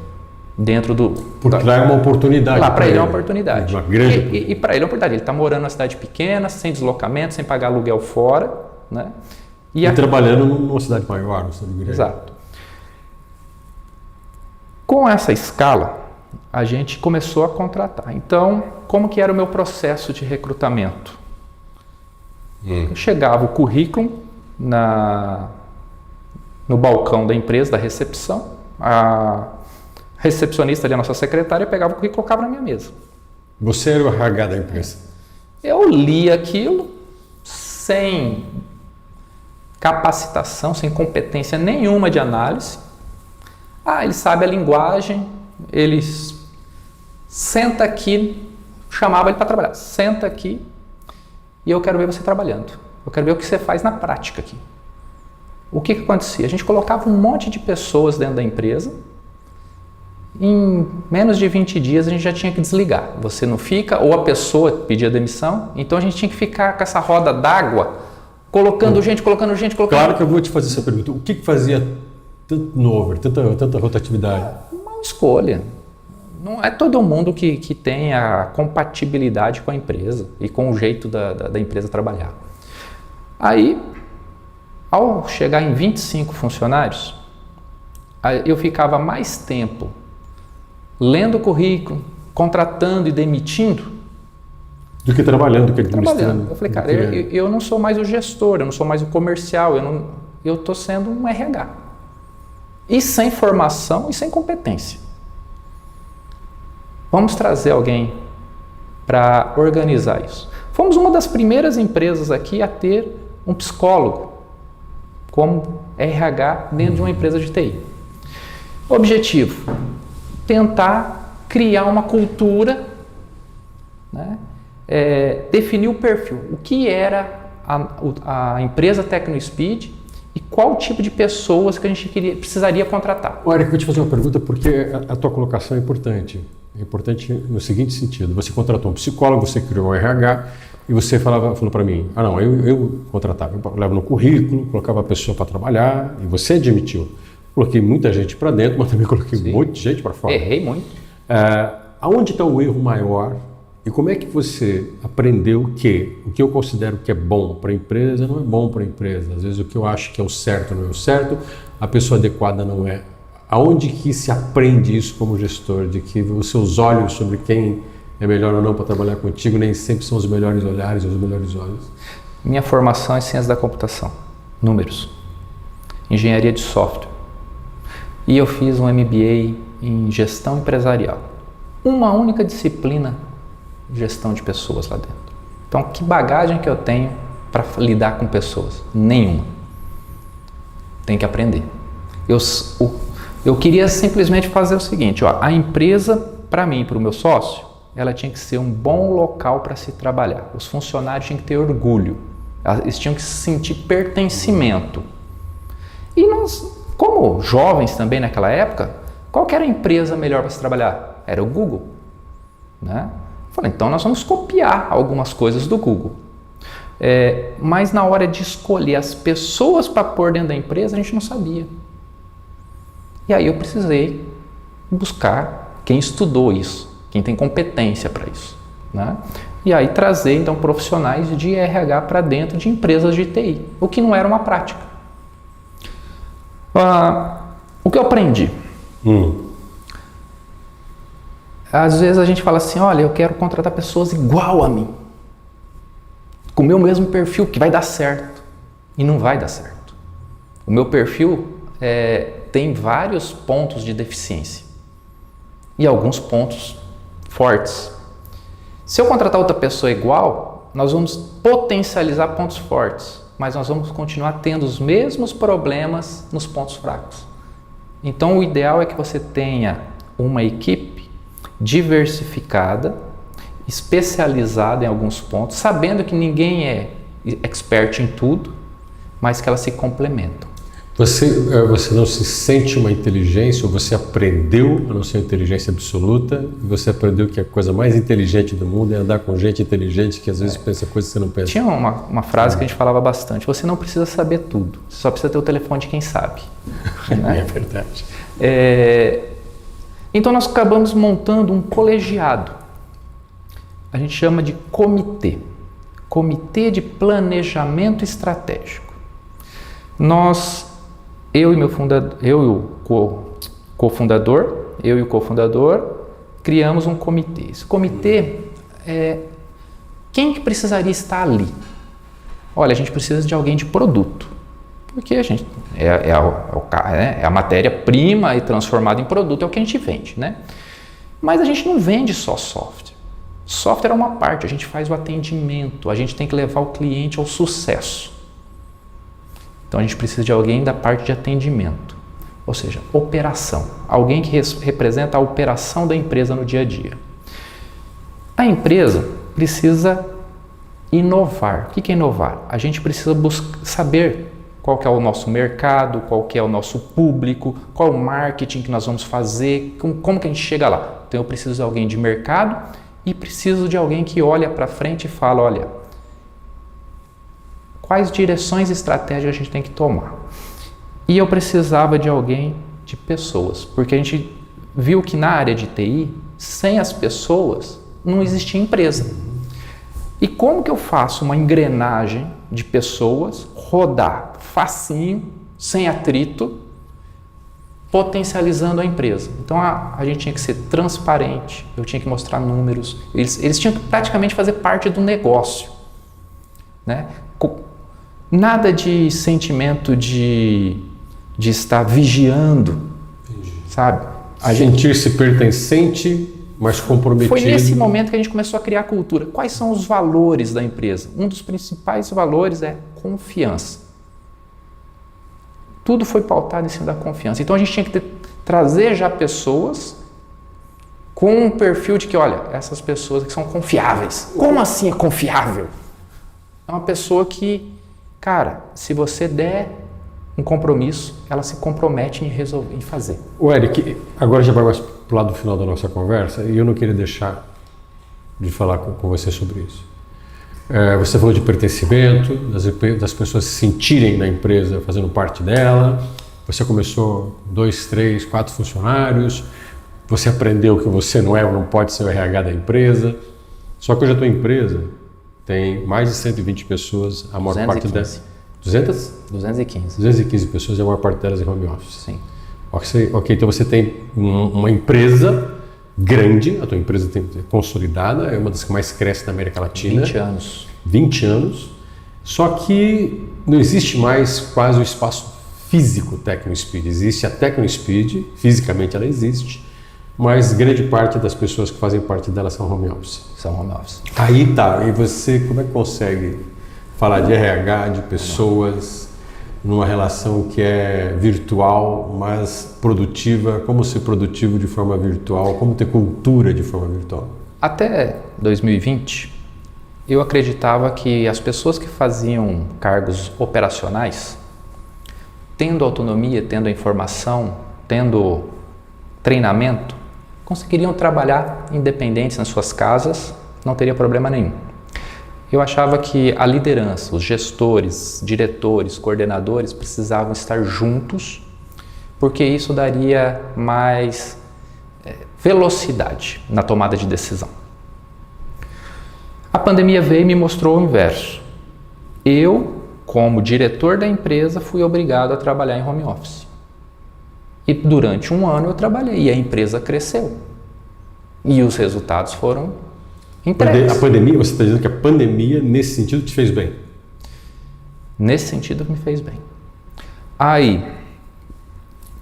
dentro do... Porque lá é uma oportunidade. Lá para ele é uma oportunidade. Uma grande... E para ele é uma oportunidade. Ele está morando numa cidade pequena, sem deslocamento, sem pagar aluguel fora, né? E trabalhando numa cidade maior, numa cidade grande. Exato. Com essa escala, a gente começou a contratar. Então, como que era o meu processo de recrutamento? Chegava o currículo no balcão da empresa, da recepção, a recepcionista ali, a nossa secretária, pegava o currículo e colocava na minha mesa. Você era o RH da empresa? Eu li aquilo sem capacitação, sem competência nenhuma de análise. Ele sabe a linguagem, ele senta aqui, chamava ele para trabalhar. Senta aqui e eu quero ver você trabalhando. Eu quero ver o que você faz na prática aqui. O que acontecia? A gente colocava um monte de pessoas dentro da empresa. Em menos de 20 dias a gente já tinha que desligar. Você não fica, ou a pessoa pedia demissão, então a gente tinha que ficar com essa roda d'água, colocando gente. Claro que eu vou te fazer essa pergunta. O que fazia tanto turnover, tanta rotatividade? Uma escolha. não é todo mundo que tem a compatibilidade com a empresa e com o jeito da empresa trabalhar. Aí, ao chegar em 25 funcionários, eu ficava mais tempo lendo o currículo, contratando e demitindo, do que trabalhando, do que administrando. Eu falei, cara, eu não sou mais o gestor, eu não sou mais o comercial, eu estou sendo um RH. E sem formação e sem competência. Vamos trazer alguém para organizar isso. Fomos uma das primeiras empresas aqui a ter um psicólogo como RH dentro de uma empresa de TI. Objetivo: tentar criar uma cultura, né? Definir o perfil, o que era a empresa TecnoSpeed e qual tipo de pessoas que a gente precisaria contratar. Olha, eu vou te fazer uma pergunta porque a tua colocação é importante. É importante no seguinte sentido: você contratou um psicólogo, você criou um RH e você falou para mim, não, eu contratava, eu levava no currículo, colocava a pessoa para trabalhar e você admitiu. Coloquei muita gente para dentro, mas também coloquei um monte de gente para fora. Errei muito. Aonde está o erro maior? E como é que você aprendeu que o que eu considero que é bom para a empresa não é bom para a empresa? Às vezes o que eu acho que é o certo não é o certo, a pessoa adequada não é. Aonde que se aprende isso como gestor? De que os seus olhos sobre quem é melhor ou não para trabalhar contigo nem sempre são os melhores olhares, os melhores olhos? Minha formação é ciência da computação, números, engenharia de software. E eu fiz um MBA em gestão empresarial. Uma única disciplina, gestão de pessoas lá dentro. Então, que bagagem que eu tenho para lidar com pessoas? Nenhuma. Tem que aprender. Eu queria simplesmente fazer o seguinte, a empresa, para mim e para o meu sócio, ela tinha que ser um bom local para se trabalhar. Os funcionários tinham que ter orgulho. Eles tinham que sentir pertencimento. E nós, como jovens também naquela época, qual que era a empresa melhor para se trabalhar? Era o Google, né? Falei, então nós vamos copiar algumas coisas do Google. Mas na hora de escolher as pessoas para pôr dentro da empresa, a gente não sabia. E aí eu precisei buscar quem estudou isso, quem tem competência para isso, né? E aí trazer então profissionais de RH para dentro de empresas de TI, o que não era uma prática. O que eu aprendi? Às vezes a gente fala assim, olha, eu quero contratar pessoas igual a mim, com o meu mesmo perfil, que vai dar certo. E não vai dar certo. O meu perfil tem vários pontos de deficiência e alguns pontos fortes. Se eu contratar outra pessoa igual, nós vamos potencializar pontos fortes, mas nós vamos continuar tendo os mesmos problemas nos pontos fracos. Então o ideal é que você tenha uma equipe diversificada, especializada em alguns pontos, sabendo que ninguém é expert em tudo, mas que elas se complementam. Você não se sente uma inteligência, ou você aprendeu a não ser uma inteligência absoluta, e você aprendeu que a coisa mais inteligente do mundo é andar com gente inteligente que às vezes pensa coisas que você não pensa. Tinha uma frase que a gente falava bastante, você não precisa saber tudo, você só precisa ter o telefone de quem sabe. Né? É verdade. Então nós acabamos montando um colegiado. A gente chama de comitê. Comitê de Planejamento Estratégico. Eu e o cofundador, criamos um comitê. Esse comitê, quem que precisaria estar ali? Olha, a gente precisa de alguém de produto. Porque a gente é a matéria-prima e transformada em produto é o que a gente vende, né? Mas a gente não vende só software. Software é uma parte, a gente faz o atendimento, a gente tem que levar o cliente ao sucesso. Então a gente precisa de alguém da parte de atendimento, ou seja, operação. Alguém que representa a operação da empresa no dia a dia. A empresa precisa inovar. O que é inovar? A gente precisa saber qual que é o nosso mercado, qual que é o nosso público, qual é o marketing que nós vamos fazer, como que a gente chega lá. Então eu preciso de alguém de mercado e preciso de alguém que olha para frente e fala, olha, quais direções estratégicas a gente tem que tomar. E eu precisava de alguém, de pessoas, porque a gente viu que na área de TI sem as pessoas não existia empresa. E como que eu faço uma engrenagem de pessoas rodar facinho, sem atrito, potencializando a empresa? Então a gente tinha que ser transparente, eu tinha que mostrar números, eles tinham que praticamente fazer parte do negócio, né? Nada de sentimento de estar vigiando, sabe? Sentir-se pertencente, mas comprometido. Foi nesse momento que a gente começou a criar a cultura. Quais são os valores da empresa? Um dos principais valores é confiança. Tudo foi pautado em cima da confiança. Então a gente tinha que trazer já pessoas com um perfil de que, olha, essas pessoas que são confiáveis. Como assim é confiável? É uma pessoa que, cara, se você der um compromisso, ela se compromete em resolver, em fazer. O Eric, agora já vai mais para o lado final da nossa conversa e eu não queria deixar de falar com você sobre isso. Você falou de pertencimento, das pessoas se sentirem na empresa fazendo parte dela. Você começou 2, 3, 4 funcionários. Você aprendeu que você não é ou não pode ser o RH da empresa. Só que hoje a tua empresa tem mais de 120 pessoas, a maior 215. parte delas. 200? 215. 215 pessoas e a maior parte delas em home office. Sim. Ok, então você tem uma empresa grande, a tua empresa é consolidada, é uma das que mais cresce na América Latina. 20 anos. 20 anos, só que não existe mais quase o espaço físico TecnoSpeed. Existe a TecnoSpeed, fisicamente ela existe, mas grande parte das pessoas que fazem parte dela são home office. São home office. Aí tá, e você como é que consegue falar de RH, de pessoas, numa relação que é virtual, mas produtiva? Como ser produtivo de forma virtual? Como ter cultura de forma virtual? Até 2020, eu acreditava que as pessoas que faziam cargos operacionais, tendo autonomia, tendo informação, tendo treinamento, conseguiriam trabalhar independentes nas suas casas, não teria problema nenhum. Eu achava que a liderança, os gestores, diretores, coordenadores precisavam estar juntos, porque isso daria mais velocidade na tomada de decisão. A pandemia veio e me mostrou o inverso. Eu, como diretor da empresa, fui obrigado a trabalhar em home office. E durante um ano eu trabalhei e a empresa cresceu. E os resultados foram entregues. A pandemia, você está dizendo que a pandemia, nesse sentido, te fez bem? Nesse sentido, me fez bem. Aí,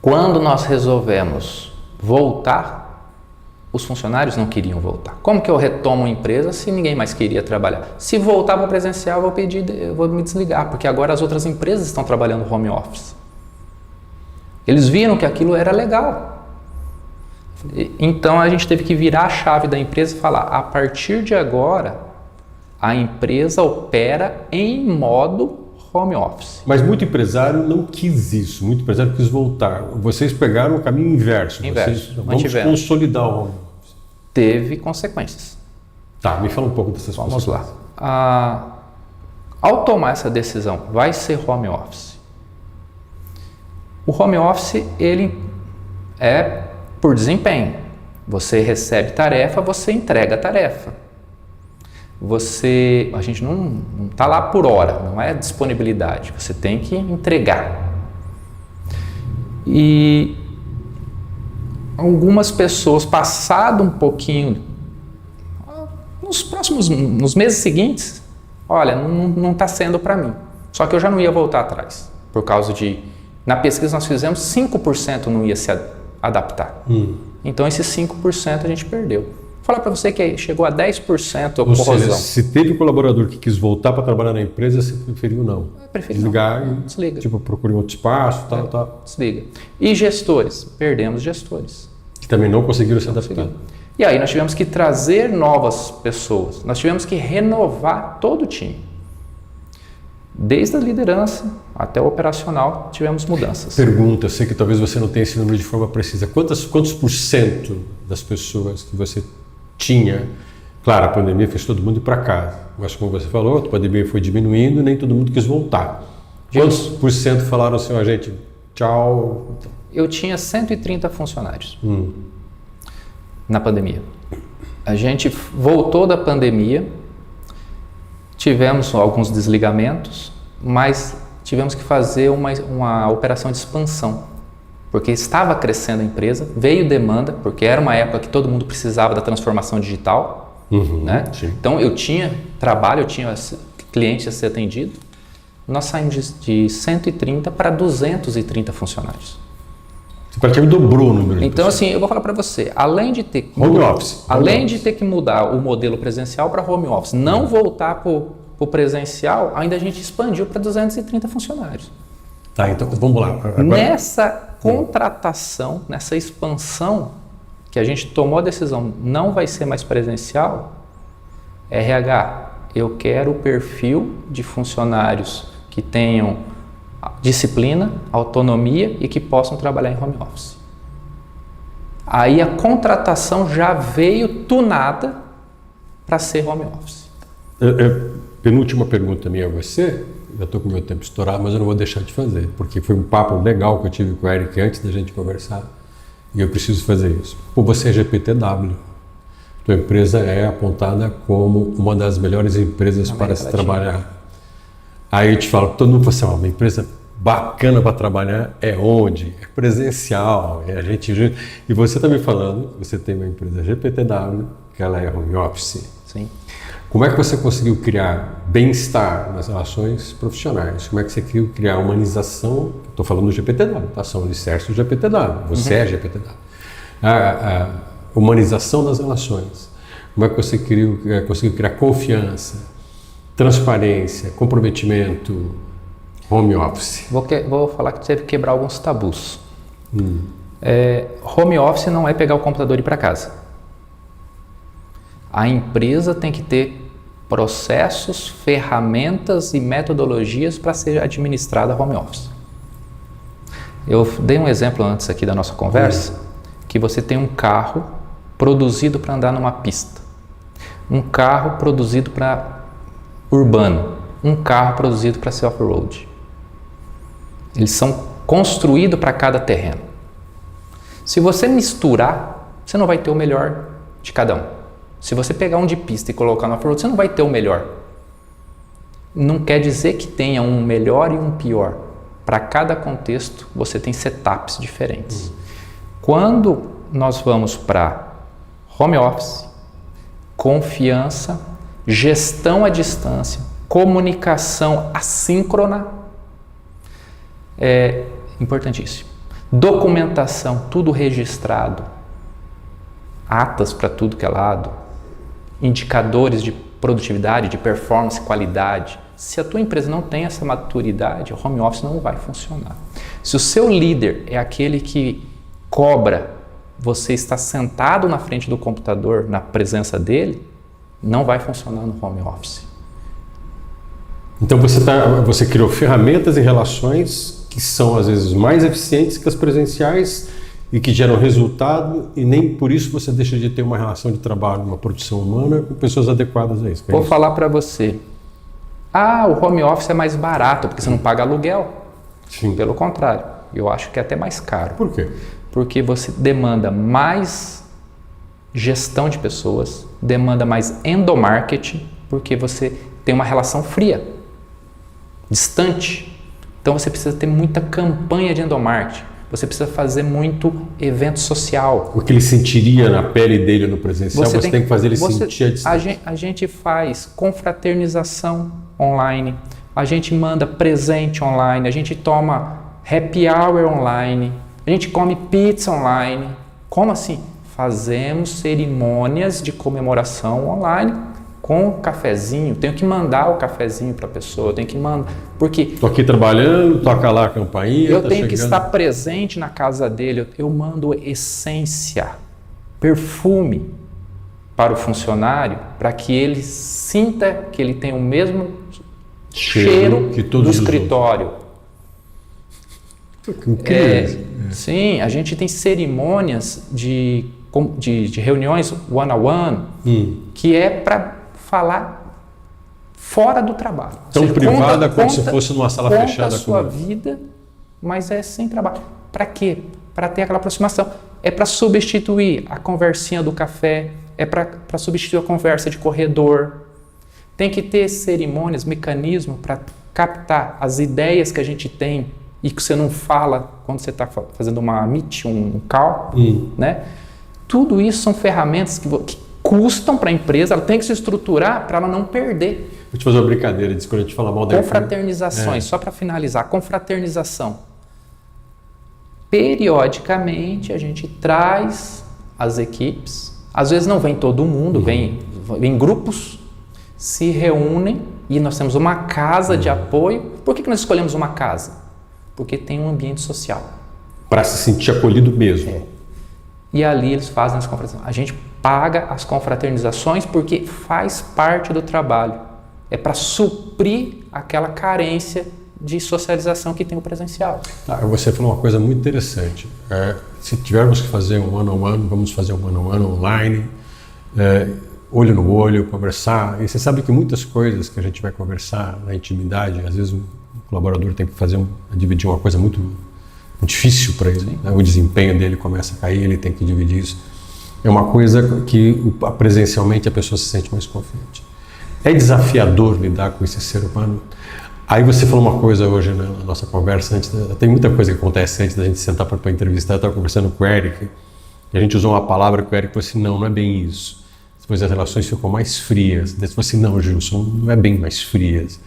quando nós resolvemos voltar, os funcionários não queriam voltar. Como que eu retomo uma empresa se ninguém mais queria trabalhar? Se voltar para presencial, eu vou me desligar, porque agora as outras empresas estão trabalhando home office. Eles viram que aquilo era legal. Então a gente teve que virar a chave da empresa e falar, a partir de agora, a empresa opera em modo home office. Mas muito empresário não quis isso, muito empresário quis voltar. Vocês pegaram o caminho inverso. Vocês, vamos consolidar o home office. Teve consequências. Tá, me fala um pouco dessas consequências. Vamos lá. Ao tomar essa decisão, vai ser home office. O home office, ele é por desempenho. Você recebe tarefa, você entrega a tarefa. A gente não está lá por hora, não é disponibilidade, você tem que entregar. E algumas pessoas, passado um pouquinho, nos meses seguintes, olha, não está sendo para mim. Só que eu já não ia voltar atrás, por causa de, na pesquisa nós fizemos, 5% não ia se adaptar. Então esses 5% a gente perdeu. Vou falar para você que chegou a 10% a corrosão. Ou seja, se teve colaborador que quis voltar para trabalhar na empresa, você preferiu não? Desligar não. Desliga. E, tipo, procure um outro espaço, tal. Desliga. E gestores? Perdemos gestores. Que também não conseguiram se adaptar. E aí nós tivemos que trazer novas pessoas. Nós tivemos que renovar todo o time. Desde a liderança até o operacional, tivemos mudanças. Pergunta, eu sei que talvez você não tenha esse número de forma precisa. Quantos % das pessoas que você tinha? Claro, a pandemia fez todo mundo ir para casa, mas como você falou, a pandemia foi diminuindo e nem todo mundo quis voltar. Quantos por cento falaram assim, a gente, tchau? Eu tinha 130 funcionários. na pandemia. A gente voltou da pandemia, tivemos alguns desligamentos, mas tivemos que fazer uma operação de expansão, porque estava crescendo a empresa, veio demanda, porque era uma época que todo mundo precisava da transformação digital, né? Então eu tinha trabalho, eu tinha clientes a ser atendido, nós saímos de 130 para 230 funcionários. Você praticamente dobrou o número. Então, assim, eu vou falar para você, além de ter que mudar o modelo presencial para home office, não voltar para o presencial, ainda a gente expandiu para 230 funcionários. Tá, então vamos lá. Agora... Nessa contratação, nessa expansão, que a gente tomou a decisão, não vai ser mais presencial, RH, eu quero o perfil de funcionários que tenham disciplina, autonomia e que possam trabalhar em home office. Aí a contratação já veio tunada para ser home office. Penúltima pergunta minha a você, já estou com o meu tempo estourado, mas eu não vou deixar de fazer, porque foi um papo legal que eu tive com o Eric antes da gente conversar e eu preciso fazer isso. Pô, você é GPTW, tua empresa é apontada como uma das melhores empresas para se trabalhar. Aí eu te falo, todo mundo fala assim, uma empresa bacana para trabalhar é onde? É presencial, é a gente... E você está me falando, você tem uma empresa GPTW, que ela é home office. Sim. Como é que você conseguiu criar bem-estar nas relações profissionais? Como é que você conseguiu criar humanização? Estou falando do GPTW, tá? São alicerces do GPTW, você é GPTW. A humanização das relações. Como é que você conseguiu criar confiança, transparência, comprometimento, home office? Vou falar que teve que quebrar alguns tabus. Home office não é pegar o computador e ir para casa. A empresa tem que ter processos, ferramentas e metodologias para ser administrada home office. Eu dei um exemplo antes aqui da nossa conversa, que você tem um carro produzido para andar numa pista, um carro produzido para urbano, um carro produzido para ser off-road. Eles são construídos para cada terreno. Se você misturar, você não vai ter o melhor de cada um. Se você pegar um de pista e colocar no off-road, você não vai ter o melhor. Não quer dizer que tenha um melhor e um pior. Para cada contexto, você tem setups diferentes. Quando nós vamos para home office, confiança, gestão à distância, comunicação assíncrona, é importantíssimo. Documentação, tudo registrado, atas para tudo que é lado, indicadores de produtividade, de performance, qualidade. Se a tua empresa não tem essa maturidade, o home office não vai funcionar. Se o seu líder é aquele que cobra, você está sentado na frente do computador, na presença dele, não vai funcionar no home office. Então você criou ferramentas e relações que são às vezes mais eficientes que as presenciais e que geram resultado e nem por isso você deixa de ter uma relação de trabalho, uma produção humana com pessoas adequadas a isso. Vou falar para você. O home office é mais barato porque você não paga aluguel. Sim. Pelo contrário, eu acho que é até mais caro. Por quê? Porque você demanda mais gestão de pessoas, demanda mais endomarketing, porque você tem uma relação fria, distante. Então você precisa ter muita campanha de endomarketing, você precisa fazer muito evento social. O que ele sentiria na pele dele no presencial, você tem que fazer ele sentir a distância. A gente faz confraternização online, a gente manda presente online, a gente toma happy hour online, a gente come pizza online. Como assim? Fazemos cerimônias de comemoração online com cafezinho. Tenho que mandar o cafezinho para a pessoa, tenho que mandar. Porque estou aqui trabalhando, toca lá a campainha. Eu tenho que estar presente na casa dele. Eu mando essência, perfume para o funcionário, para que ele sinta que ele tem o mesmo cheiro que todos do escritório. Sim, a gente tem cerimônias de reuniões one-on-one que é para falar fora do trabalho. Tão privada como se fosse numa sala fechada. Conta a sua vida, mas é sem trabalho. Para quê? para ter aquela aproximação. É para substituir a conversinha do café, é para substituir a conversa de corredor. Tem que ter cerimônias, mecanismo para captar as ideias que a gente tem e que você não fala quando você está fazendo uma meet, um call, né? Tudo isso são ferramentas que custam para a empresa, ela tem que se estruturar para ela não perder. Vou te fazer uma brincadeira, diz quando a gente fala mal da confraternizações, só para finalizar, confraternização. Periodicamente a gente traz as equipes, às vezes não vem todo mundo, vem grupos, se reúnem e nós temos uma casa de apoio. Por que nós escolhemos uma casa? Porque tem um ambiente social. Para se sentir acolhido mesmo. E ali eles fazem as confraternizações. A gente paga as confraternizações porque faz parte do trabalho. É para suprir aquela carência de socialização que tem o presencial. Você falou uma coisa muito interessante. Se tivermos que fazer um one-on-one, vamos fazer um one-on-one online, olho no olho, conversar. E você sabe que muitas coisas que a gente vai conversar na intimidade, às vezes um colaborador tem que dividir uma coisa muito difícil para ele, né? O desempenho dele começa a cair, ele tem que dividir isso. É uma coisa que presencialmente a pessoa se sente mais confiante. É desafiador lidar com esse ser humano. Aí você falou uma coisa hoje na nossa conversa, tem muita coisa que acontece antes da gente sentar para entrevistar. Eu estava conversando com o Eric e a gente usou uma palavra que o Eric falou assim, não é bem isso. Depois as relações ficam mais frias. Depois falou assim, não, Gilson, não é bem mais frias.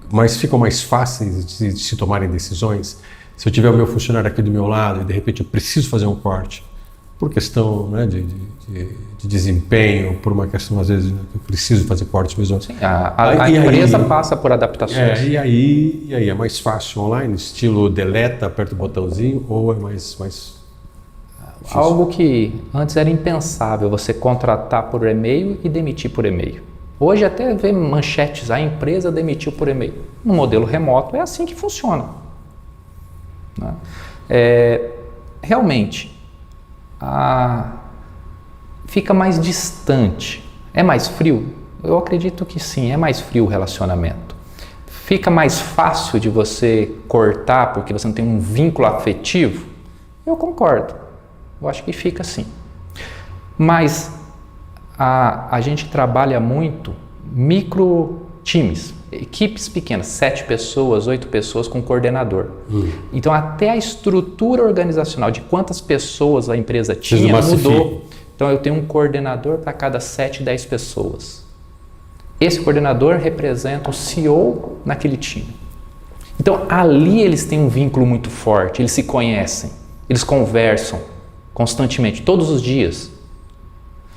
Mas ficam mais fáceis de se tomarem decisões. Se eu tiver o meu funcionário aqui do meu lado e de repente eu preciso fazer um corte, por questão, né, de desempenho, por uma questão às vezes que eu preciso fazer cortes mesmo. Sim, a empresa passa por adaptações. E aí é mais fácil online, estilo deleta, aperta o botãozinho, ou é mais difícil? Algo que antes era impensável, você contratar por e-mail e demitir por e-mail. Hoje até vê manchetes, a empresa demitiu por e-mail. No modelo remoto é assim que funciona. Né? Realmente, fica mais distante. É mais frio? Eu acredito que sim, é mais frio o relacionamento. Fica mais fácil de você cortar porque você não tem um vínculo afetivo? Eu concordo. Eu acho que fica assim. Mas a gente trabalha muito micro times, equipes pequenas, 7 pessoas, 8 pessoas com coordenador. Então até a estrutura organizacional de quantas pessoas a empresa tinha mudou. Então eu tenho um coordenador para cada 7, 10 pessoas. Esse coordenador representa o CEO naquele time. Então ali eles têm um vínculo muito forte, eles se conhecem, eles conversam constantemente, todos os dias.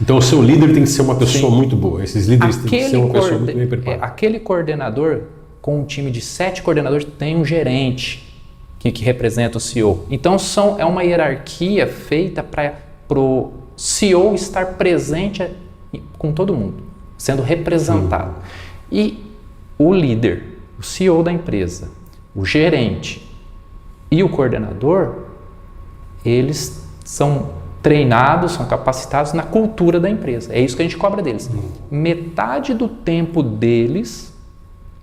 Então o seu líder tem que ser uma pessoa muito boa, esses líderes têm que ser uma pessoa muito bem preparada. Aquele coordenador, com um time de 7 coordenadores, tem um gerente que representa o CEO. Então é uma hierarquia feita para o CEO estar presente com todo mundo, sendo representado. E o líder, o CEO da empresa, o gerente e o coordenador, eles são treinados, são capacitados na cultura da empresa. É isso que a gente cobra deles. Metade do tempo deles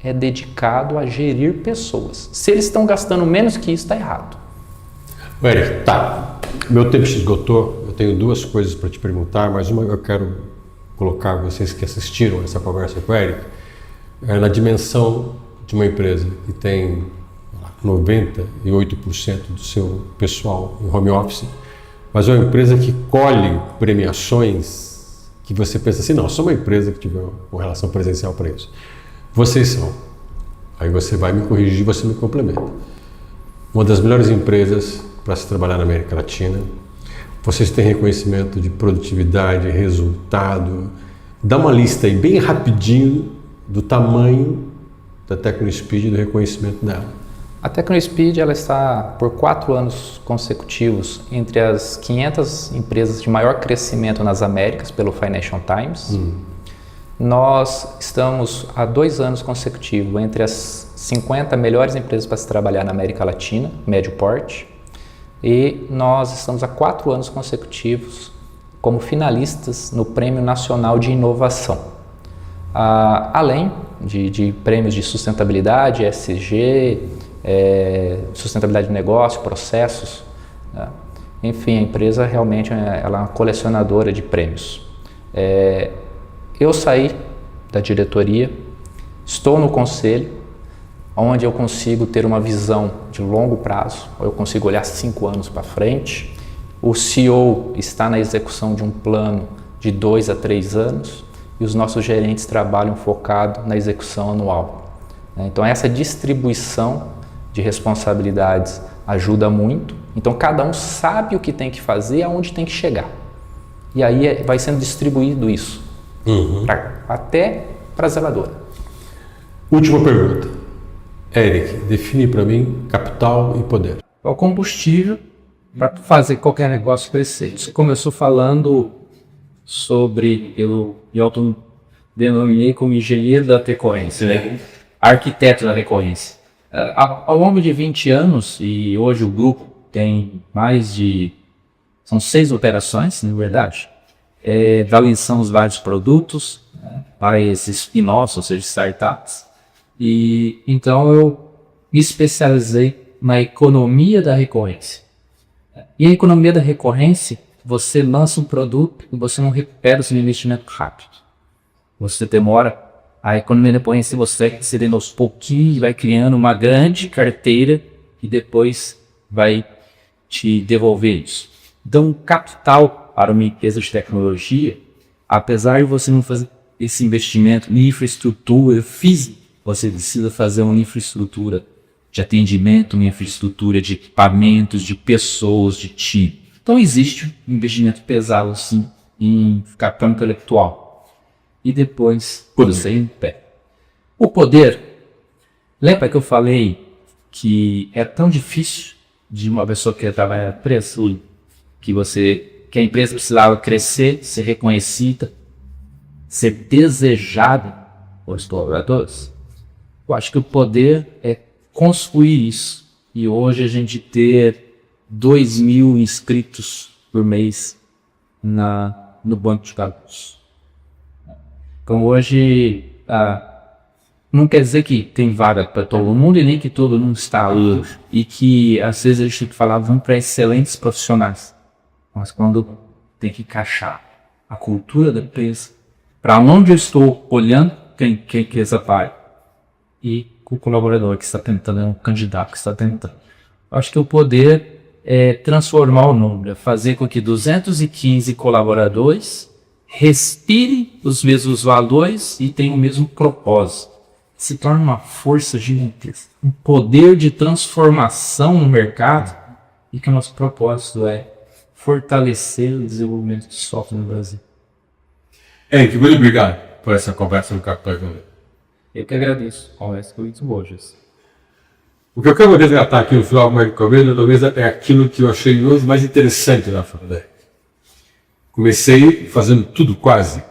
é dedicado a gerir pessoas. Se eles estão gastando menos que isso, está errado. Eric, meu tempo se esgotou. Eu tenho 2 coisas para te perguntar, mas uma eu quero colocar vocês que assistiram essa conversa com o Eric na dimensão de uma empresa que tem 98% do seu pessoal em home office, mas é uma empresa que colhe premiações que você pensa assim, não, sou uma empresa que tiver uma relação presencial para isso. Vocês são. Aí você vai me corrigir, você me complementa. Uma das melhores empresas para se trabalhar na América Latina. Vocês têm reconhecimento de produtividade, resultado. Dá uma lista aí bem rapidinho do tamanho da TecnoSpeed e do reconhecimento dela. A TecnoSpeed ela está por 4 anos consecutivos entre as 500 empresas de maior crescimento nas Américas pelo Financial Times. Nós estamos há 2 anos consecutivos entre as 50 melhores empresas para se trabalhar na América Latina, médio porte. E nós estamos há 4 anos consecutivos como finalistas no Prêmio Nacional de Inovação. Além de prêmios de sustentabilidade, ESG, sustentabilidade de negócio, processos, Enfim, a empresa realmente ela é uma colecionadora de prêmios. Eu saí da diretoria, estou no conselho, onde eu consigo ter uma visão de longo prazo, eu consigo olhar 5 anos para frente. O CEO está na execução de um plano de 2 a 3 anos e os nossos gerentes trabalham focado na execução anual. Então essa distribuição de responsabilidades ajuda muito. Então cada um sabe o que tem que fazer, aonde tem que chegar. E aí vai sendo distribuído isso, até para a zeladora. Última pergunta. Eric, define para mim capital e poder. É o combustível para fazer qualquer negócio crescer. Você começou falando sobre, eu denominei como engenheiro da recorrência, né? Arquiteto da recorrência. Ao longo de 20 anos, e hoje o grupo tem são 6 operações, na verdade, lançamos vários produtos, vários spin-offs, ou seja, startups. E então eu me especializei na economia da recorrência. E a economia da recorrência, você lança um produto e você não recupera o seu investimento rápido. Você demora. A economia da recorrência você vai cedendo aos pouquinhos, vai criando uma grande carteira e depois vai te devolver isso. Então, capital para uma empresa de tecnologia, apesar de você não fazer esse investimento em infraestrutura física, você precisa fazer uma infraestrutura de atendimento, uma infraestrutura de equipamentos, de pessoas, de time. Então existe um investimento pesado sim em capital intelectual. E depois você em pé. O poder, lembra que eu falei que é tão difícil de uma pessoa que trabalha na empresa, que a empresa precisava crescer, ser reconhecida, ser desejada pelos colaboradores? Eu acho que o poder é construir isso. E hoje a gente ter 2.000 inscritos por mês no banco de dados. Então hoje não quer dizer que tem vaga para todo mundo e nem que todo mundo está hoje. E que às vezes a gente tem que falar, vamos para excelentes profissionais. Mas quando tem que encaixar a cultura da empresa, para onde eu estou olhando, quem que é essa parte? E com o colaborador que está tentando, é um candidato que está tentando. Acho que o poder é transformar o número, é fazer com que 215 colaboradores respirem os mesmos valores e tenham o mesmo propósito. Se torna uma força gigantesca, um poder de transformação no mercado e que o nosso propósito é fortalecer o desenvolvimento de software no Brasil. Eric, muito obrigado por essa conversa no Capital Econômico. Eu que agradeço. Conversa com muito hoje. O que eu quero resgatar aqui no final do Marco Coveiro, talvez é aquilo que eu achei mais interessante na faculdade. Comecei fazendo tudo quase.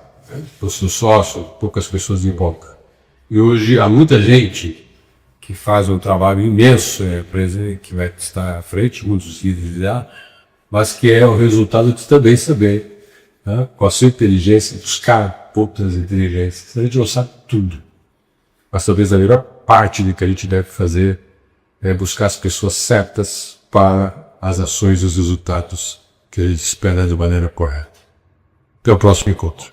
Eu sou sócio, poucas pessoas em volta. E hoje há muita gente que faz um trabalho imenso, empresa que vai estar à frente, muitos líderes já, mas que é o resultado de também saber, né, com a sua inteligência, buscar outras inteligências. A gente não sabe tudo. Mas talvez a melhor parte do que a gente deve fazer é buscar as pessoas certas para as ações e os resultados que a gente espera de maneira correta. Até o próximo encontro.